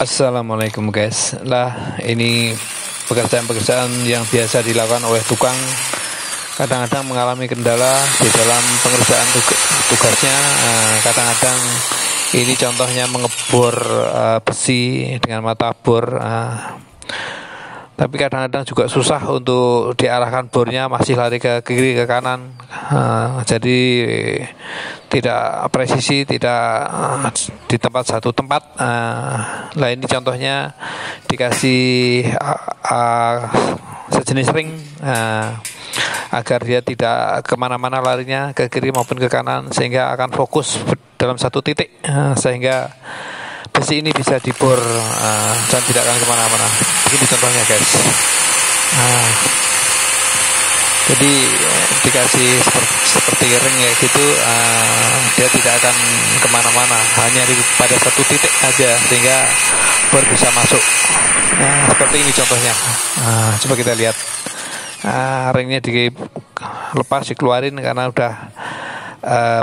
Assalamualaikum guys. Lah, ini pekerjaan-pekerjaan yang biasa dilakukan oleh tukang kadang-kadang mengalami kendala di dalam pengerjaan tugasnya. Kadang-kadang ini contohnya mengebor besi dengan mata bor. Tapi kadang-kadang juga susah untuk diarahkan bornya, masih lari ke kiri ke kanan. Jadi tidak presisi, tidak di tempat satu tempat. Lah ini contohnya dikasih sejenis ring agar dia tidak kemana-mana larinya ke kiri maupun ke kanan, sehingga akan fokus dalam satu titik, sehingga besi ini bisa dibor dan tidak akan kemana-mana. Begini contohnya guys. Jadi dikasih seperti ring kayak gitu, dia tidak akan kemana-mana, hanya pada satu titik aja, sehingga bor bisa masuk. Seperti ini contohnya. Coba kita lihat. Ringnya dilepas, dikeluarin karena udah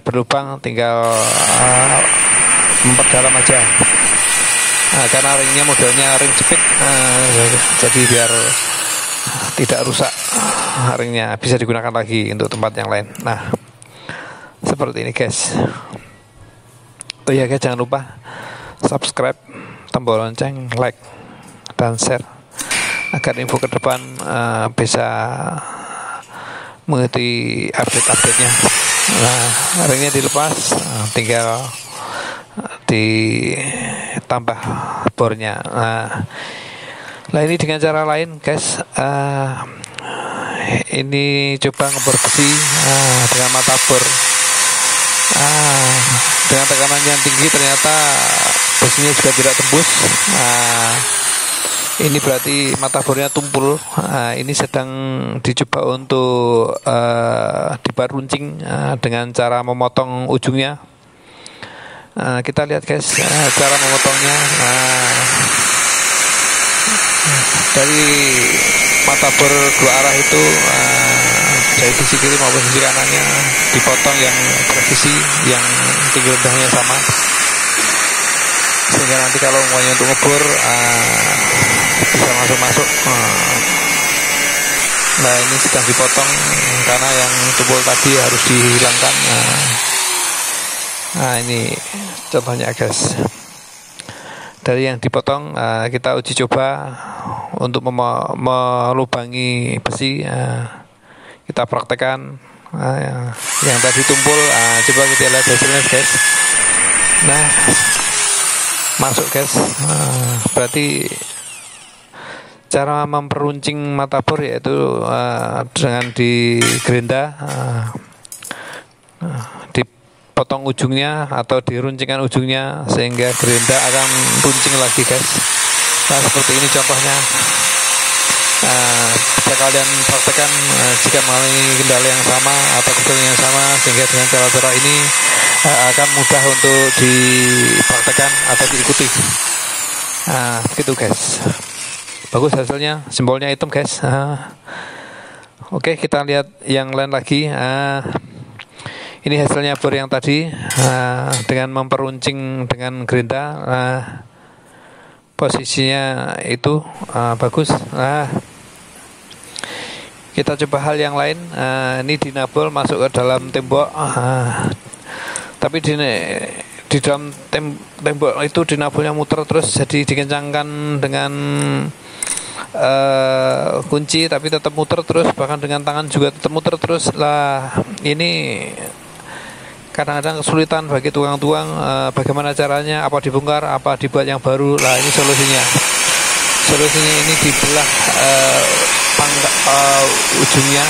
berlubang, tinggal memperdalam aja. Karena ringnya modelnya ring jepit, jadi biar tidak rusak ringnya, bisa digunakan lagi untuk tempat yang lain. Nah, seperti ini guys. Oh ya guys, jangan lupa subscribe, tombol lonceng, like, dan share agar info ke depan bisa mengikuti update-update-nya. Nah, ringnya dilepas, tinggal ditambah bornya. Nah, ini dengan cara lain guys. Ini coba ngebor besi dengan mata bor. Dengan tekanan yang tinggi ternyata besinya juga tidak tembus. Ini berarti mata bornya tumpul. Ini sedang dicoba untuk dibaruncing dengan cara memotong ujungnya. Kita lihat guys, cara memotongnya. Dari mata bor dua arah itu, dari sisi kiri maupun sisi kanannya dipotong yang presisi, yang tinggi rendahnya sama, sehingga nanti kalau umpamanya untuk ngebor bisa masuk-masuk. Nah, ini sedang dipotong karena yang tumpul tadi harus dihilangkan. Nah, ini contohnya guys. Dari yang dipotong, kita uji coba untuk melubangi besi. Kita praktekkan yang tadi tumpul. Coba kita lihat hasilnya guys. Nah, masuk guys. Berarti cara memperuncing mata bor yaitu dengan digerinda, dipotong ujungnya atau diruncingkan ujungnya, sehingga gerinda akan runcing lagi guys. Nah, seperti ini contohnya. Bisa kalian praktekkan jika mengalami kendala yang sama atau kesulitan yang sama, sehingga dengan cara-cara ini akan mudah untuk dipraktekkan atau diikuti. Begitu guys. Bagus hasilnya, simbolnya hitam guys. Oke, kita lihat yang lain lagi. Ini hasilnya bor yang tadi, dengan memperuncing dengan gerinda. Posisinya itu bagus. Kita coba hal yang lain. Ini dinabol masuk ke dalam tembok. Tapi di dalam tembok itu dinabolnya muter terus, jadi dikencangkan dengan kunci, tapi tetap muter terus, bahkan dengan tangan juga tetap muter terus. Lah, ini kadang-kadang kesulitan bagi tukang-tukang, bagaimana caranya, apa dibongkar, apa dibuat yang baru. Lah, ini solusinya ini dibelah ujungnya,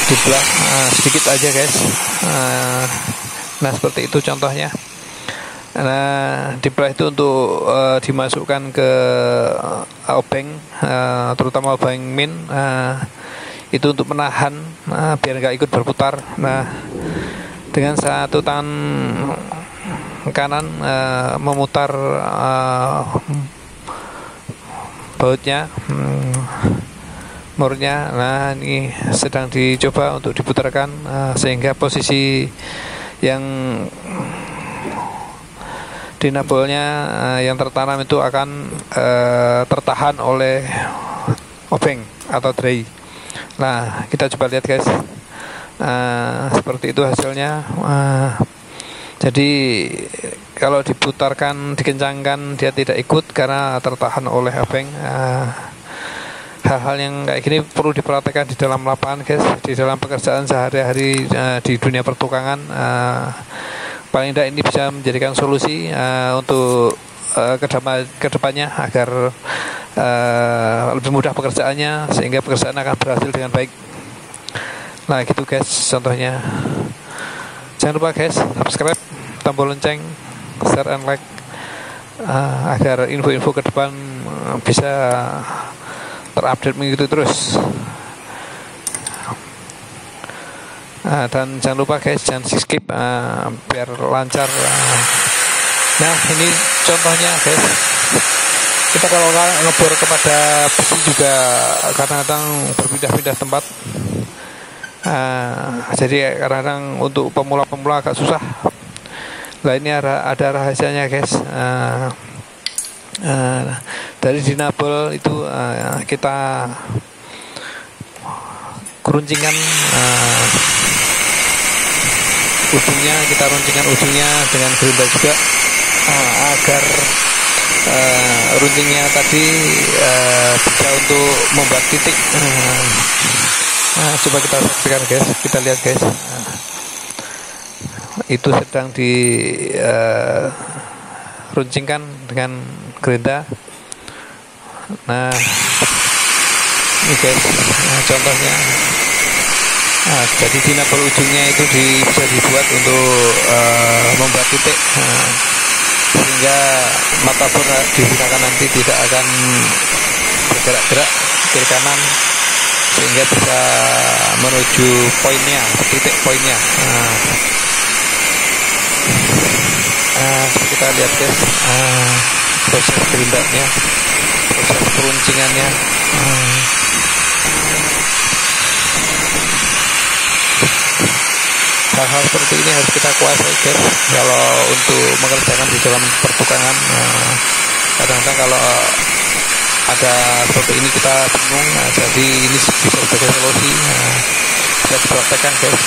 dibelah sedikit aja guys. Nah, seperti itu contohnya. Nah, dibelah itu untuk dimasukkan ke obeng, terutama obeng min. Itu untuk menahan, biar nggak ikut berputar. Nah, dengan satu tangan kanan memutar bautnya, murnya. Nah, ini sedang dicoba untuk diputarkan, sehingga posisi yang dinabelnya yang tertanam itu akan tertahan oleh obeng atau dray. Nah, kita coba lihat guys. Seperti itu hasilnya. Jadi kalau diputarkan, dikencangkan, dia tidak ikut karena tertahan oleh obeng. Hal-hal yang kayak gini perlu diperhatikan di dalam lapangan guys, di dalam pekerjaan sehari-hari di dunia pertukangan. Paling tidak ini bisa menjadikan solusi untuk kedepannya agar lebih mudah pekerjaannya, sehingga pekerjaan akan berhasil dengan baik. Nah gitu guys contohnya. Jangan lupa guys subscribe, tombol lonceng, share and like, agar info-info ke depan bisa terupdate begitu terus. Dan jangan lupa guys, jangan skip biar lancar. Nah ini contohnya guys, kita kalau ngebor kepada besi juga kadang-kadang berpindah-pindah tempat. Jadi kadang-kadang untuk pemula-pemula agak susah. Nah ini ada rahasianya guys. Dari dinabel itu kita keruncingkan ujungnya, kita runcingkan ujungnya dengan gerinda juga, agar runcingnya tadi bisa untuk membuat titik. Coba kita saksikan guys, kita lihat guys. Itu sedang di runcingkan dengan gerinda. Nah ini guys, contohnya. Jadi dinabel ujungnya itu bisa dibuat untuk membuat titik, sehingga mata bor digunakan nanti tidak akan bergerak-gerak kiri kanan, sehingga bisa menuju poinnya, titik poinnya. Kita lihat guys, proses gerindanya, proses peruncingannya. Hal-hal seperti ini harus kita kuasai guys kalau untuk mengerjakan di dalam pertukangan. Kadang-kadang kalau ada seperti ini kita bingung, jadi ini bisa sebagai solusi. Bisa dipraktekkan guys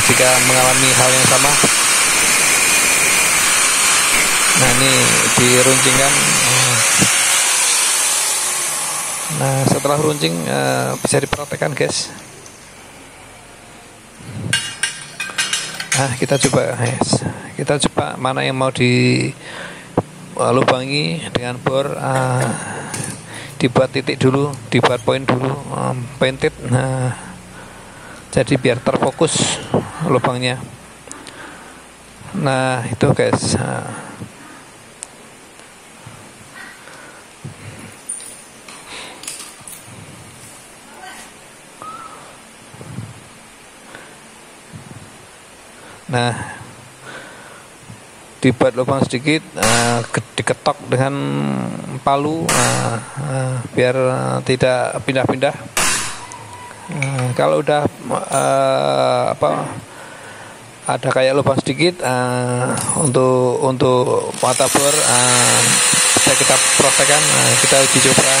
jika mengalami hal yang sama. Nah ini diruncingkan. Nah setelah runcing bisa dipraktekkan guys. Nah kita coba guys, kita coba mana yang mau dilubangi dengan bor. Dibuat titik dulu, dibuat poin dulu, painted. Nah jadi biar terfokus lubangnya. Nah itu guys. Nah dibuat lubang sedikit, diketok dengan palu, biar tidak pindah-pindah. Kalau udah ada kayak lubang sedikit, untuk mata bor bisa kita praktekkan, kita uji coba,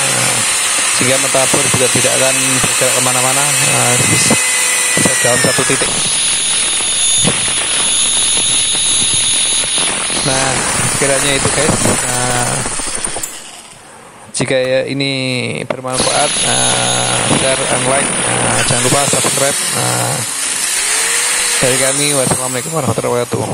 sehingga mata bor juga tidak akan bergerak kemana-mana, bisa dalam satu titik. Nah sekiranya itu guys, jika ini bermanfaat, share and like, jangan lupa subscribe. Dari kami, wassalamualaikum warahmatullahi wabarakatuh.